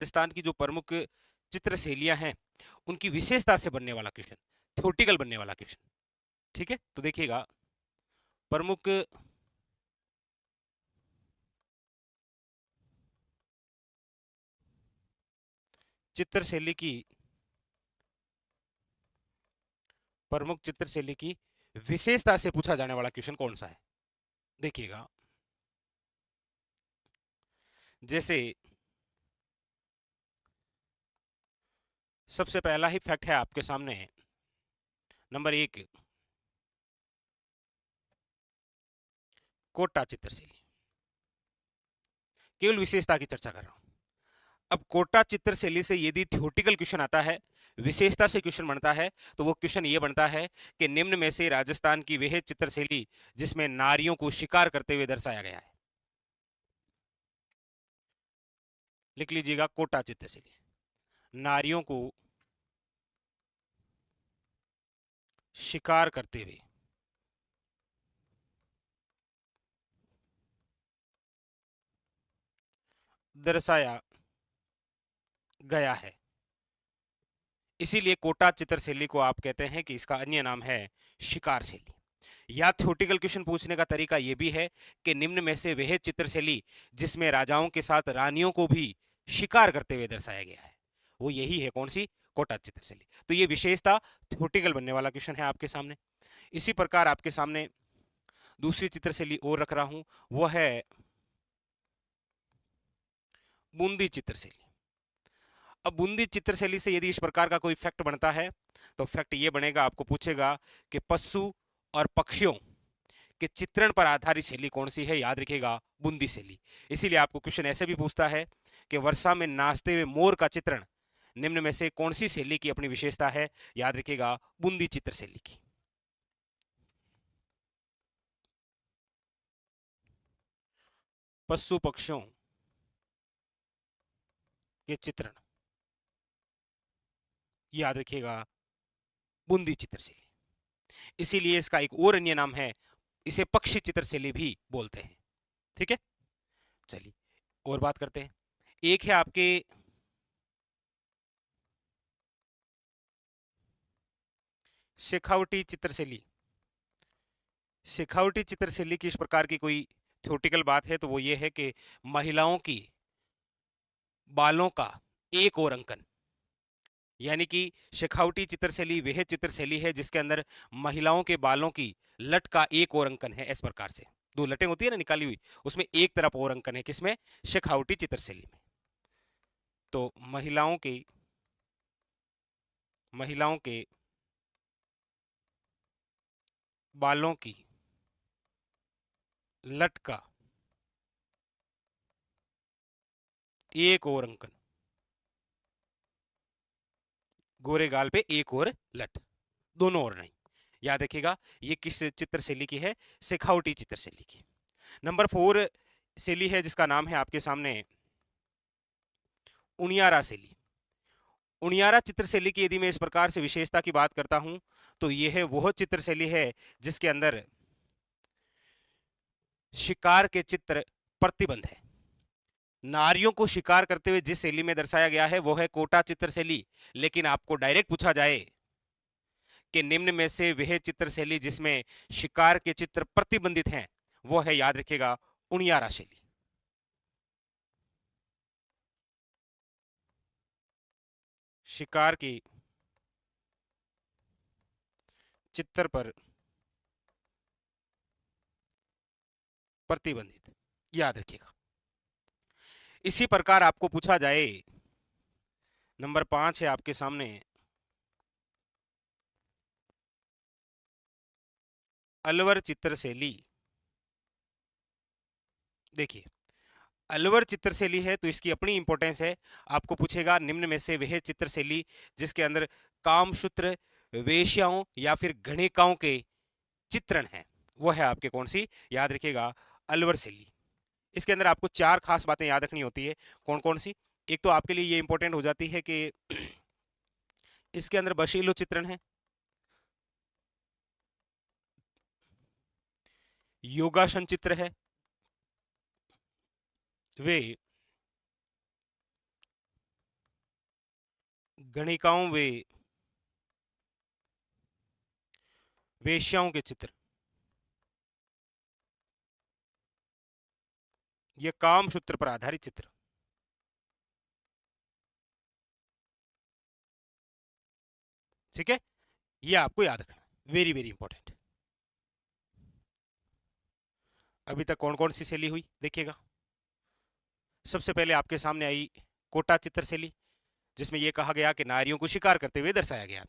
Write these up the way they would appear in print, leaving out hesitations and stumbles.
राजस्थान की जो प्रमुख चित्र शैलियां हैं उनकी विशेषता से बनने वाला क्वेश्चन, थ्योरेटिकल बनने वाला क्वेश्चन। ठीक है, तो देखिएगा, प्रमुख चित्रशैली की प्रमुख चित्रशैली की विशेषता से पूछा जाने वाला क्वेश्चन कौन सा है? देखिएगा, जैसे सबसे पहला ही फैक्ट है आपके सामने, नंबर 1, कोटा चित्रशैली। केवल विशेषता की चर्चा कर रहा हूं। अब कोटा चित्रशैली से यदि थ्योरेटिकल क्वेश्चन आता है, विशेषता से क्वेश्चन बनता है, तो वो क्वेश्चन ये बनता है कि निम्न में से राजस्थान की वह चित्रशैली जिसमें नारियों को शिकार करते हुए दर्शाया गया है। लिख लीजिएगा, कोटा चित्रशैली, नारियों को शिकार करते हुए दर्शाया गया है। इसीलिए कोटा चित्रशैली को आप कहते हैं कि इसका अन्य नाम है शिकार शैली। या थ्योरेटिकल क्वेश्चन पूछने का तरीका यह भी है कि निम्न में से वह चित्रशैली जिसमें राजाओं के साथ रानियों को भी शिकार करते हुए दर्शाया गया है, वो यही है, कौन सी? कोटा चित्रशैली। तो ये विशेषता थ्योरेटिकल बनने वाला क्वेश्चन है आपके सामने। इसी प्रकार आपके सामने दूसरी चित्रशैली और रख रहा हूं, वो है बूंदी चित्रशैली। अब बूंदी चित्रशैली से यदि इस प्रकार का कोई फैक्ट बनता है, तो फैक्ट ये बनेगा, आपको पूछेगा कि पशु और पक्षियों के चित्रण पर आधारित शैली कौन सी है? याद रखिएगा, बूंदी शैली। इसीलिए आपको क्वेश्चन ऐसे भी पूछता है कि वर्षा में नाचते हुए मोर का चित्रण निम्न में से कौन सी शैली की अपनी विशेषता है? याद रखिएगा, बूंदी चित्रशैली की। पशु पक्षियों के चित्रण, याद रखिएगा, बूंदी चित्रशैली। इसीलिए इसका एक और अन्य नाम है, इसे पक्षी चित्रशैली भी बोलते हैं। ठीक है, चलिए और बात करते हैं। एक है आपके शेखावटी चित्रशैली। शेखावटी चित्रशैली की इस प्रकार की कोई थ्योरेटिकल बात है, तो वो ये है कि महिलाओं की बालों का एक और अंकन, यानी कि शेखावटी चित्रशैली वह चित्रशैली है जिसके अंदर महिलाओं के बालों की लट का एक और अंकन है। इस प्रकार से दो लटें होती है ना निकाली हुई, उसमें एक तरफ और अंकन है, किसमें? शेखावटी चित्रशैली में। तो महिलाओं के बालों की लट का एक और अंकन, गोरे गाल पे एक और लट, दोनों और नहीं। याद रखिएगा, ये किस चित्रशैली की है? शेखावटी चित्रशैली की। नंबर 4 शैली है जिसका नाम है आपके सामने उनियारा शैली। उनियारा चित्रशैली की यदि मैं इस प्रकार से विशेषता की बात करता हूं, तो यह है वह चित्रशैली है जिसके अंदर शिकार के चित्र प्रतिबंध है। नारियों को शिकार करते हुए जिस शैली में दर्शाया गया है वो है कोटा चित्रशैली। लेकिन आपको डायरेक्ट पूछा जाए कि निम्न में से वह चित्रशैली जिसमें शिकार के चित्र प्रतिबंधित हैं, वो है, याद रखिएगा, उनियारा शैली। शिकार की चित्र पर प्रतिबंधित, याद रखिएगा। इसी प्रकार आपको पूछा जाए, नंबर 5 है आपके सामने अलवर चित्रशैली। देखिए, अलवर चित्रशैली है तो इसकी अपनी इंपॉर्टेंस है। आपको पूछेगा निम्न में से वह चित्रशैली जिसके अंदर कामसूत्र, वेश्याओं या फिर गणिकाओं के चित्रण हैं, वो है आपके कौन सी? याद रखिएगा, अलवर शैली। इसके अंदर आपको 4 खास बातें याद रखनी होती है। कौन कौन सी? एक तो आपके लिए ये इंपॉर्टेंट हो जाती है कि इसके अंदर बशीलो चित्रण है, योगासन चित्र है, वे गणिकाओं वे वेश्याओं के चित्र। ये काम सूत्र पर आधारित चित्र। ठीक है, ये आपको याद रखना, वेरी वेरी इंपॉर्टेंट। अभी तक कौन कौन सी शैली हुई देखिएगा। सबसे पहले आपके सामने आई कोटा चित्रशैली, जिसमें यह कहा गया कि नारियों को शिकार करते हुए दर्शाया गया।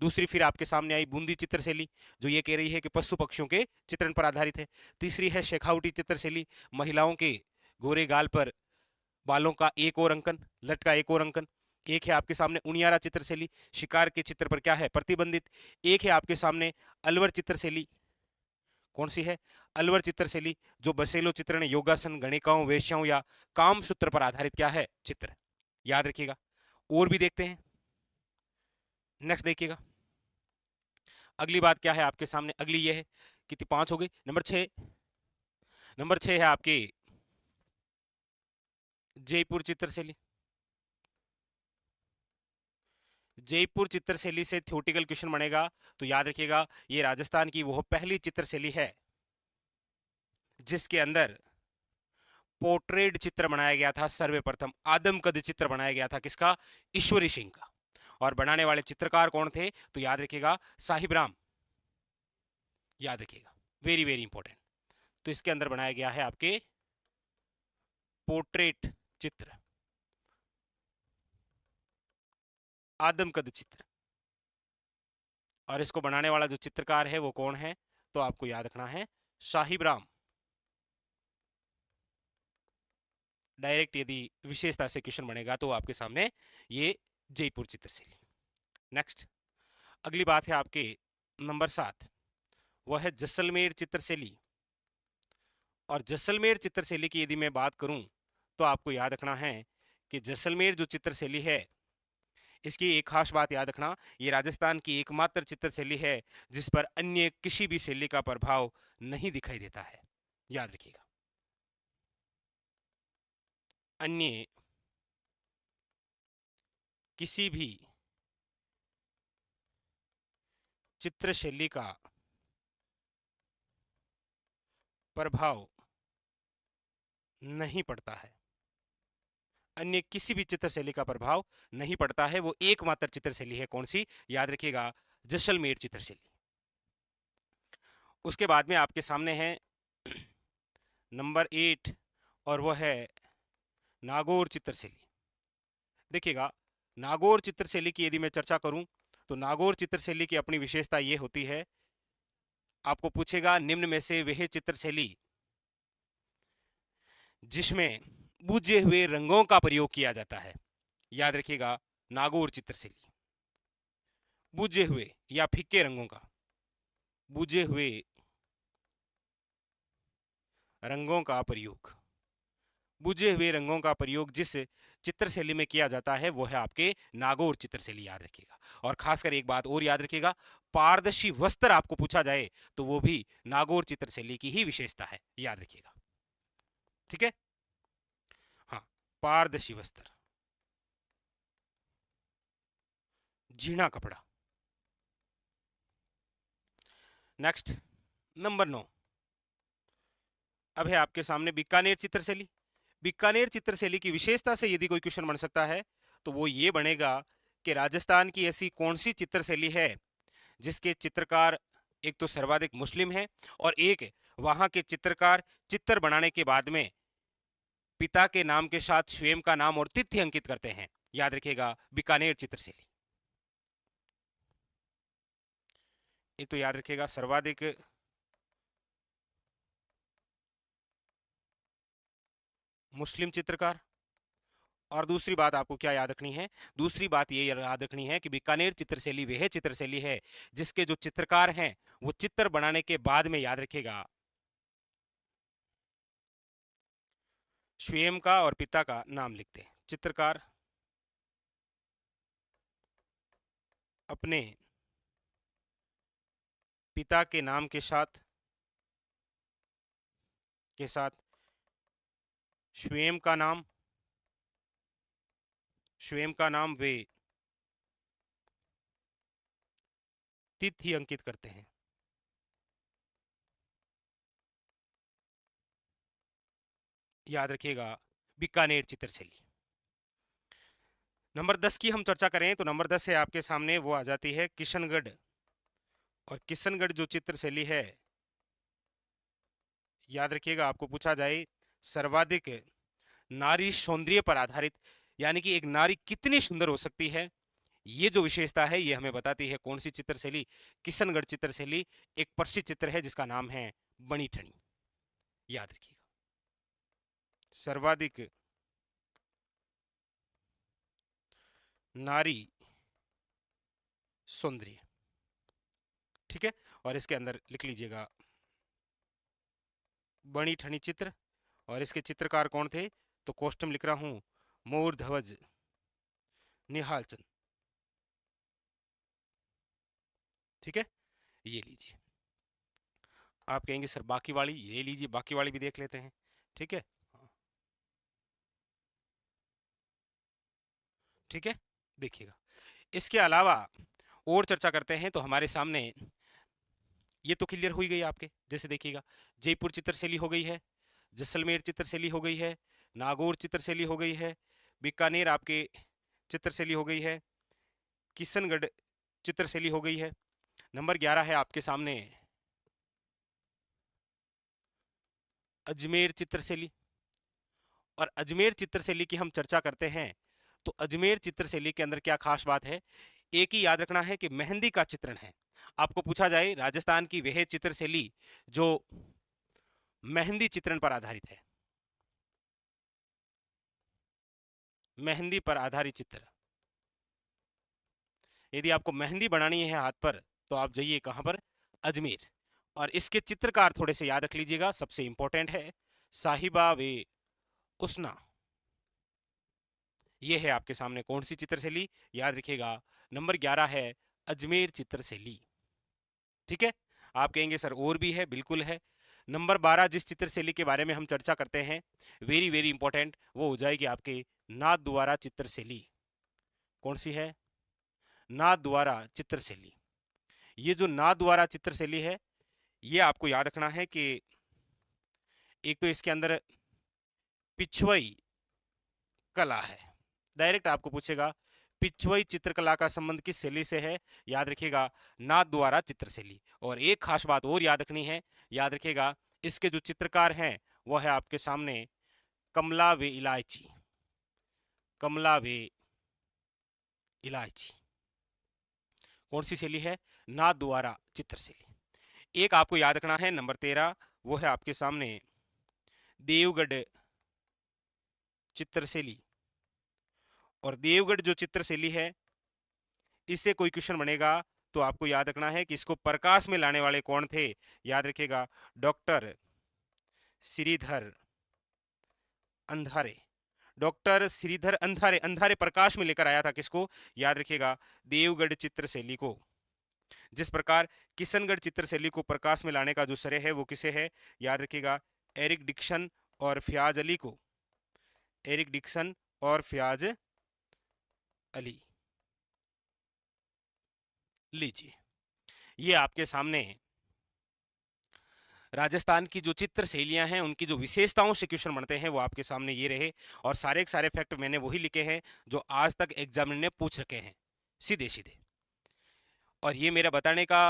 दूसरी फिर आपके सामने आई बूंदी चित्रशैली, जो ये कह रही है कि पशु पक्षियों के चित्रण पर आधारित है। तीसरी है शेखावटी चित्रशैली, महिलाओं के गोरे गाल पर बालों का एक और अंकन, लटका एक और अंकन। एक है आपके सामने उनियारा चित्रशैली, शिकार के चित्र पर क्या है, प्रतिबंधित। एक है आपके सामने अलवर चित्रशैली, कौन सी है, अलवर चित्रशैली, जो बसेलो चित्रण, योगासन, गणिकाओं, वेश्याओं या काम सूत्र पर आधारित क्या है, चित्र। याद रखिएगा। और भी देखते हैं, नेक्स्ट देखिएगा। अगली बात क्या है आपके सामने, अगली ये है, कितनी, 5 हो गई। नंबर 6, नंबर 6 है आपकी जयपुर चित्रशैली। जयपुर चित्रशैली से थ्योरेटिकल क्वेश्चन बनेगा, तो याद रखिएगा ये राजस्थान की वो पहली चित्रशैली है जिसके अंदर पोर्ट्रेट चित्र बनाया गया था। सर्वप्रथम आदमकद चित्र बनाया गया था, किसका, ईश्वरी सिंह का। और बनाने वाले चित्रकार कौन थे, तो याद रखिएगा साहिब राम, याद रखिएगा, वेरी वेरी इंपॉर्टेंट। तो इसके अंदर बनाया गया है आपके पोर्ट्रेट चित्र, आदमकद चित्र। और इसको बनाने वाला जो चित्रकार है वो कौन है, तो आपको याद रखना है साहिब राम। डायरेक्ट यदि विशेषता से क्वेश्चन बनेगा तो आपके सामने ये जयपुर चित्रशैली। नेक्स्ट, अगली बात है आपके नंबर 7, वह है जैसलमेर चित्रशैली। और जैसलमेर चित्रशैली की यदि मैं बात करूं तो आपको याद रखना है कि जैसलमेर जो चित्रशैली है, इसकी एक खास बात याद रखना, ये राजस्थान की एकमात्र चित्रशैली है जिस पर अन्य किसी भी शैली का प्रभाव नहीं दिखाई देता है। याद रखिएगा, अन्य किसी भी चित्रशैली का प्रभाव नहीं पड़ता है, अन्य किसी भी चित्रशैली का प्रभाव नहीं पड़ता है। वो एकमात्र चित्रशैली है, कौन सी, याद रखिएगा जैसलमेर चित्रशैली। उसके बाद में आपके सामने है नंबर 8, और वह है नागौर चित्रशैली। देखिएगा, नागौर चित्रशैली की यदि मैं चर्चा करूं तो नागौर चित्रशैली की अपनी विशेषता यह होती है, आपको पूछेगा निम्न में से वह चित्रशैली जिसमें बुझे हुए रंगों का प्रयोग किया जाता है। याद रखिएगा, नागौर चित्रशैली, बुझे हुए या फीके रंगों का, बुझे हुए रंगों का प्रयोग, बुझे हुए रंगों का प्रयोग जिस चित्रशैली में किया जाता है वो है आपके नागौर चित्रशैली। याद रखिएगा। और खासकर एक बात और याद रखिएगा, पारदर्शी वस्त्र आपको पूछा जाए तो वो भी नागौर चित्रशैली की ही विशेषता है, याद रखिएगा। ठीक है, हाँ, पारदर्शी वस्त्र, झीणा कपड़ा। नेक्स्ट, नंबर 9, अब है आपके सामने बीकानेर चित्रशैली। बीकानेर चित्रशैली की विशेषता से यदि कोई क्वेश्चन बन सकता है तो वो ये बनेगा कि राजस्थान की ऐसी कौन सी चित्रशैली है जिसके चित्रकार एक तो सर्वाधिक मुस्लिम है और एक वहां के चित्रकार चित्र बनाने के बाद में पिता के नाम के साथ स्वयं का नाम और तिथि अंकित करते हैं। याद रखिएगा, बीकानेर चित्रशैली। एक तो याद रखिएगा सर्वाधिक मुस्लिम चित्रकार, और दूसरी बात आपको क्या याद रखनी है, दूसरी बात ये याद रखनी है कि बीकानेर चित्रशैली वह चित्रशैली है जिसके जो चित्रकार हैं वो चित्र बनाने के बाद में, याद रखिएगा, स्वयं का और पिता का नाम लिखते हैं। चित्रकार अपने पिता के नाम के साथ स्वयं का नाम वे तिथि अंकित करते हैं। याद रखिएगा, बीकानेर चित्रशैली। नंबर 10 की हम चर्चा करें तो नंबर 10 है आपके सामने, वो आ जाती है किशनगढ़। और किशनगढ़ जो चित्रशैली है, याद रखिएगा, आपको पूछा जाए सर्वाधिक नारी सौंदर्य पर आधारित, यानी कि एक नारी कितनी सुंदर हो सकती है, ये जो विशेषता है ये हमें बताती है कौन सी चित्रशैली? किशनगढ़ चित्रशैली। एक प्रसिद्ध चित्र है जिसका नाम है बनी ठनी। याद रखिएगा, सर्वाधिक नारी सौंदर्य। ठीक है, और इसके अंदर लिख लीजिएगा बनी ठनी चित्र। और इसके चित्रकार कौन थे? तो कॉस्ट्यूम लिख रहा हूं, मोर ध्वज निहाल चंद। ठीक है, ये लीजिए। आप कहेंगे सर बाकी वाली, ये लीजिए, बाकी वाली भी देख लेते हैं। ठीक है, ठीक है, देखिएगा। इसके अलावा और चर्चा करते हैं तो हमारे सामने ये तो क्लियर हुई गई आपके, जैसे देखिएगा जयपुर चित्रशैली हो गई है, जैसलमेर चित्रशैली हो गई है, नागौर चित्रशैली हो गई है, बीकानेर आपके चित्रशैली हो गई है, किशनगढ़ चित्रशैली हो गई है। नंबर 11 है आपके सामने अजमेर चित्रशैली। और अजमेर चित्रशैली की हम चर्चा करते हैं तो अजमेर चित्रशैली के अंदर क्या खास बात है? एक ही याद रखना है कि मेहंदी का चित्रण है। आपको पूछा जाए राजस्थान की वह चित्रशैली जो मेहंदी चित्रण पर आधारित है, मेहंदी पर आधारित चित्र। यदि आपको मेहंदी बनानी है हाथ पर तो आप जाइए कहां पर? अजमेर। और इसके चित्रकार थोड़े से याद रख लीजिएगा, सबसे इंपॉर्टेंट है साहिबा वे उसना। ये है आपके सामने कौन सी चित्रशैली? याद रखिएगा, नंबर 11 है अजमेर चित्रशैली। ठीक है, आप कहेंगे सर और भी है, बिल्कुल है। नंबर 12 जिस चित्रशैली के बारे में हम चर्चा करते हैं, वेरी वेरी इंपॉर्टेंट, वो हो जाएगी आपके नाथ द्वारा चित्रशैली। कौन सी है? नाथ द्वारा चित्रशैली। ये जो नाथ द्वारा चित्रशैली है, ये आपको याद रखना है कि एक तो इसके अंदर पिछवई कला है। डायरेक्ट आपको पूछेगा पिछवई चित्रकला का संबंध किस शैली से है? याद रखिएगा, नाथ द्वारा चित्रशैली। और एक खास बात और याद रखनी है, याद रखिएगा, इसके जो चित्रकार हैं वो है आपके सामने कमला वे इलायची। कमला वे इलायची कौन सी शैली है? नाथ द्वारा चित्रशैली। एक आपको याद रखना है नंबर 13, वो है आपके सामने देवगढ़ चित्रशैली। और देवगढ़ जो चित्रशैली है, इससे कोई क्वेश्चन बनेगा तो आपको याद रखना है कि इसको प्रकाश में लाने वाले कौन थे? याद रखिएगा, डॉक्टर श्रीधर अंधारे। डॉक्टर श्रीधर अंधारे, अंधारे प्रकाश में लेकर आया था किसको? याद रखिएगा, देवगढ़ चित्रशैली को। जिस प्रकार किशनगढ़ चित्रशैली को प्रकाश में लाने का जो श्रेय है वो किसे है? याद रखिएगा, एरिक डिक्सन और फयाज अली को। एरिक डिक्सन और फयाज अली। लीजिए, ये आपके सामने राजस्थान की जो चित्र शैलियां हैं उनकी जो विशेषताओं से क्वेश्चन बनते हैं वो आपके सामने ये रहे। और सारे के सारे फैक्ट मैंने वही लिखे हैं जो आज तक एग्जामिनर ने पूछ रखे हैं, सीधे सीधे। और ये मेरा बताने का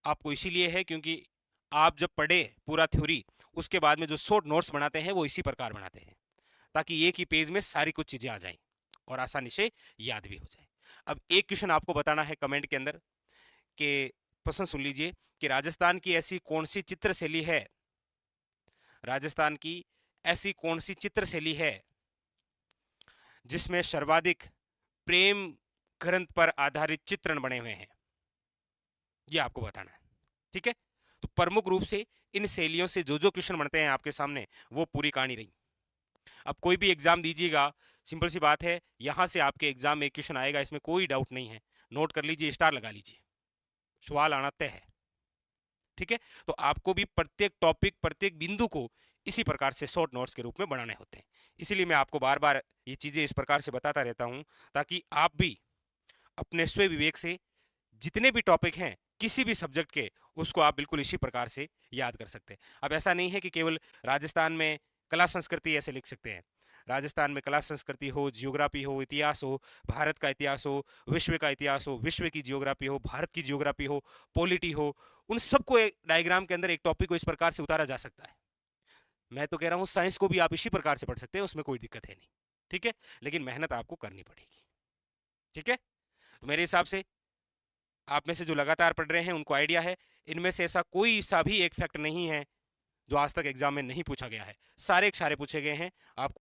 आपको इसीलिए है क्योंकि आप जब पढ़े पूरा थ्योरी, उसके बाद में जो शॉर्ट नोट्स बनाते हैं वो इसी प्रकार बनाते हैं, ताकि एक ही पेज में सारी कुछ चीजें आ जाएं और आसानी से याद भी हो जाए। अब एक क्वेश्चन आपको बताना है कमेंट के अंदर कि प्रश्न सुन लीजिए कि राजस्थान की ऐसी कौन सी चित्र शैली है, राजस्थान की ऐसी कौन सी चित्र शैली है जिसमें सर्वाधिक प्रेम ग्रंथ पर आधारित चित्रण बने हुए हैं? ये आपको बताना है। ठीक है, तो प्रमुख रूप से इन शैलियों से जो जो क्वेश्चन बनते हैं आपके सामने वो पूरी कहानी रही। अब कोई भी एग्जाम दीजिएगा, सिंपल सी बात है, यहां से आपके एग्जाम में क्वेश्चन आएगा, इसमें कोई डाउट नहीं है। नोट कर लीजिए, स्टार लगा लीजिए, सवाल आना तय है। ठीक है, तो आपको भी प्रत्येक टॉपिक, प्रत्येक बिंदु को इसी प्रकार से शॉर्ट नोट्स के रूप में बनाने होते हैं। इसीलिए मैं आपको बार बार ये चीजें इस प्रकार से बताता रहता हूं ताकि आप भी अपने स्वयं विवेक से जितने भी टॉपिक हैं किसी भी सब्जेक्ट के, उसको आप बिल्कुल इसी प्रकार से याद कर सकते हैं। अब ऐसा नहीं है कि केवल राजस्थान में कला संस्कृति ऐसे लिख सकते हैं। राजस्थान में कला संस्कृति हो, जियोग्राफी हो, इतिहास हो, भारत का इतिहास हो, विश्व का इतिहास हो, विश्व की जियोग्राफी हो, भारत की जियोग्राफी हो, पॉलिटी हो, उन सबको एक डायग्राम के अंदर एक टॉपिक को इस प्रकार से उतारा जा सकता है। मैं तो कह रहा हूँ साइंस को भी आप इसी प्रकार से पढ़ सकते हैं, उसमें कोई दिक्कत है नहीं। ठीक है, लेकिन मेहनत आपको करनी पड़ेगी। ठीक है, तो मेरे हिसाब से आप में से जो लगातार पढ़ रहे हैं उनको आइडिया है। इनमें से ऐसा कोई सा भी एक फैक्ट नहीं है जो आज तक एग्जाम में नहीं पूछा गया है, सारे के सारे पूछे गए हैं। आप